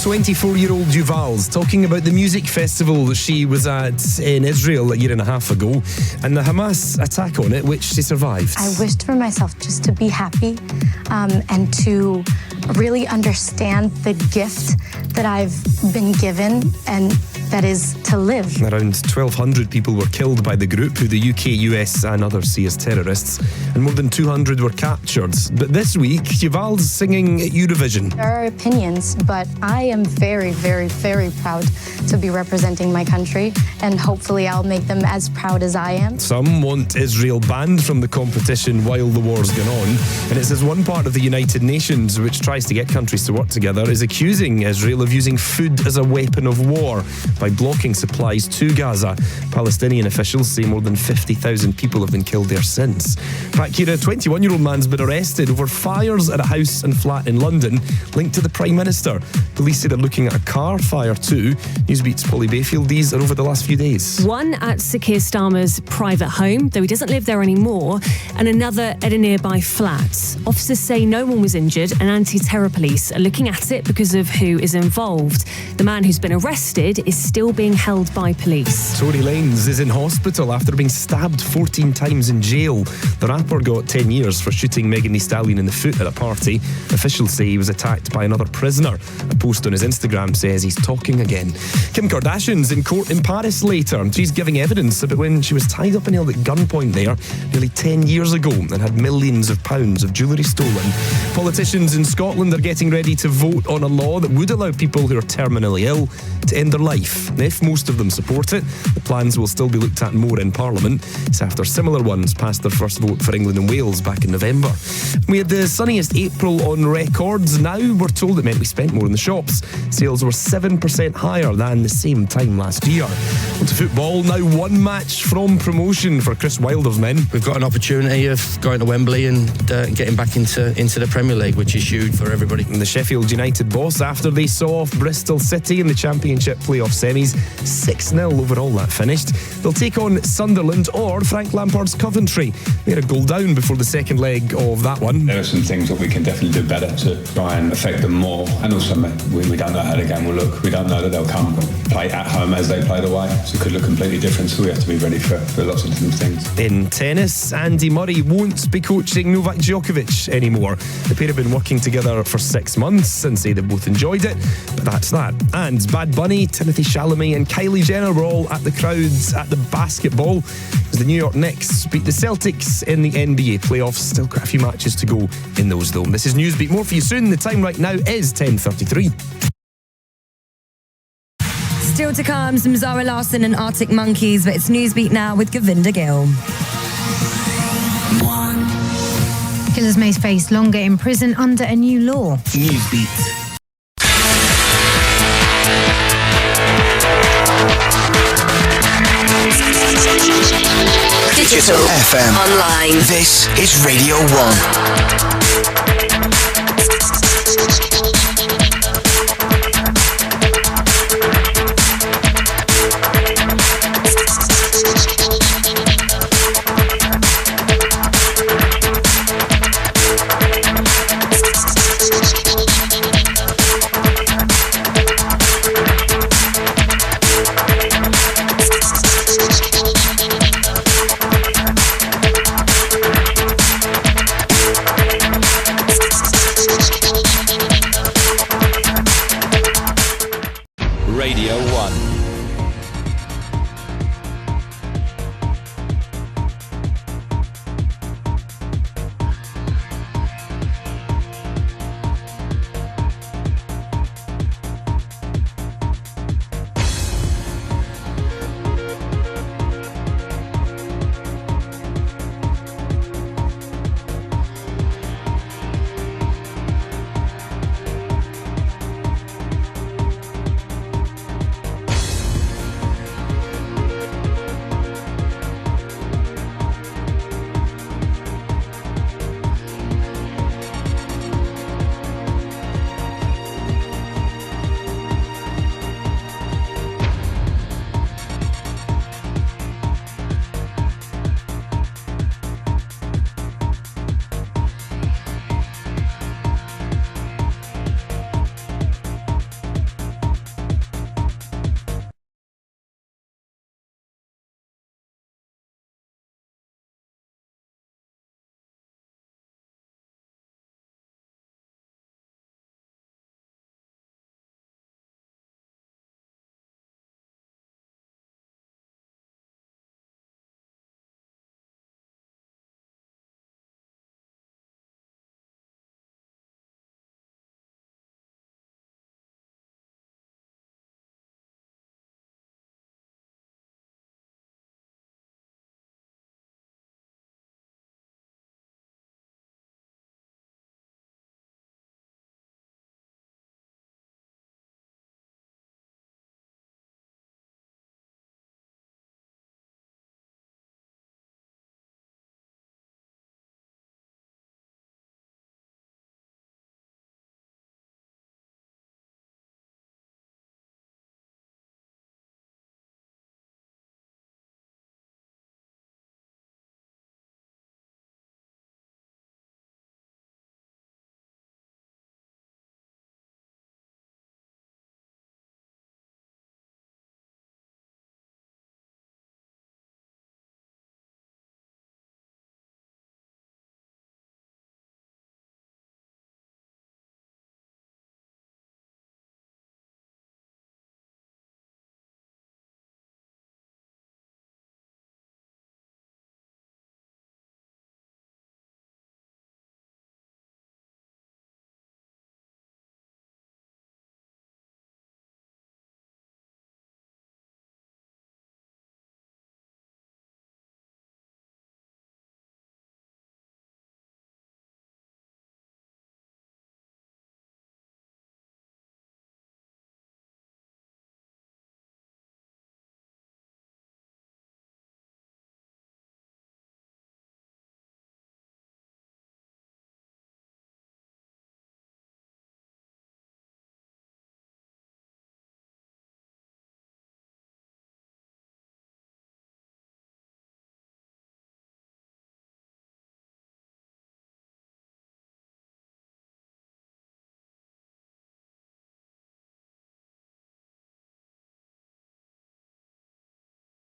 24-year-old Yuval's talking about the music festival that she was at in Israel a year and a half ago and the Hamas attack on it, which she survived. I wished for myself just to be happy and to really understand the gift that I've been given, and that is to live. Around 1,200 people were killed by the group, who the UK, US and others see as terrorists, and more than 200 were captured. But this week, Yuval's singing at Eurovision. There are opinions, but I am very, very, very proud to be representing my country, and hopefully I'll make them as proud as I am. Some want Israel banned from the competition while the war's gone on, and it says one part of the United Nations, which tries to get countries to work together, is accusing Israel of using food as a weapon of war by blocking supplies to Gaza. Palestinian officials say more than 50,000 people have been killed there since. Back here, a 21-year-old man's been arrested over fires at a house and flat in London linked to the Prime Minister. Police say they're looking at a car fire too. Newsbeat's Polly Bayfield. These are over the last few days. One at Sir Keir Starmer's private home, though he doesn't live there anymore, and another at a nearby flat. Officers say no one was injured, and anti-terror police are looking at it because of who is involved. The man who's been arrested is still being held by police. Tory Lanez is in hospital after being stabbed 14 times in jail. The rapper got 10 years for shooting Megan Thee Stallion in the foot at a party. Officials say he was attacked by another prisoner. A post on his Instagram says he's talking again. Kim Kardashian's in court in Paris later. She's giving evidence about when she was tied up and held at gunpoint there nearly 10 years ago and had millions of pounds of jewellery stolen. Politicians in Scotland are getting ready to vote on a law that would allow people who are terminally ill to end their life. If most of them support it, the plans will still be looked at more in Parliament. It's after similar ones passed their first vote for England and Wales back in November. We had the sunniest April on records. Now we're told it meant we spent more in the shops. Sales were 7% higher than the same time last year. On to football. Now one match from promotion for Chris Wilder's men. We've got an opportunity of going to Wembley and getting back into the Premier League, which is huge for everybody. And the Sheffield United boss, after they saw off Bristol City in the Championship playoff semis, 6-0 overall that finished. They'll take on Sunderland or Frank Lampard's Coventry. They had a goal down before the second leg of that one. There are some things that we can definitely do better to try and affect them more. And also, we don't know how the game will look. We don't know that they'll come play at home as they played away. So it could look completely different. So we have to be ready for lots of different things. In tennis, Andy Murray won't be coaching Novak Djokovic anymore. The pair have been working together for 6 months and say they both enjoyed it, but that's that. And Bad Bunny, Timothée Chalamet and Kylie Jenner were all at the crowds at the basketball as the New York Knicks beat the Celtics in the NBA playoffs. Still quite a few matches to go in those though. This is Newsbeat. More for you soon. The time right now is 10:33. Still to come, some Zara Larsson and Arctic Monkeys, but it's Newsbeat now with Govinda Gill. Killers may face longer in prison under a new law. Newsbeat. Digital, FM, online. This is Radio 1. Radio 1.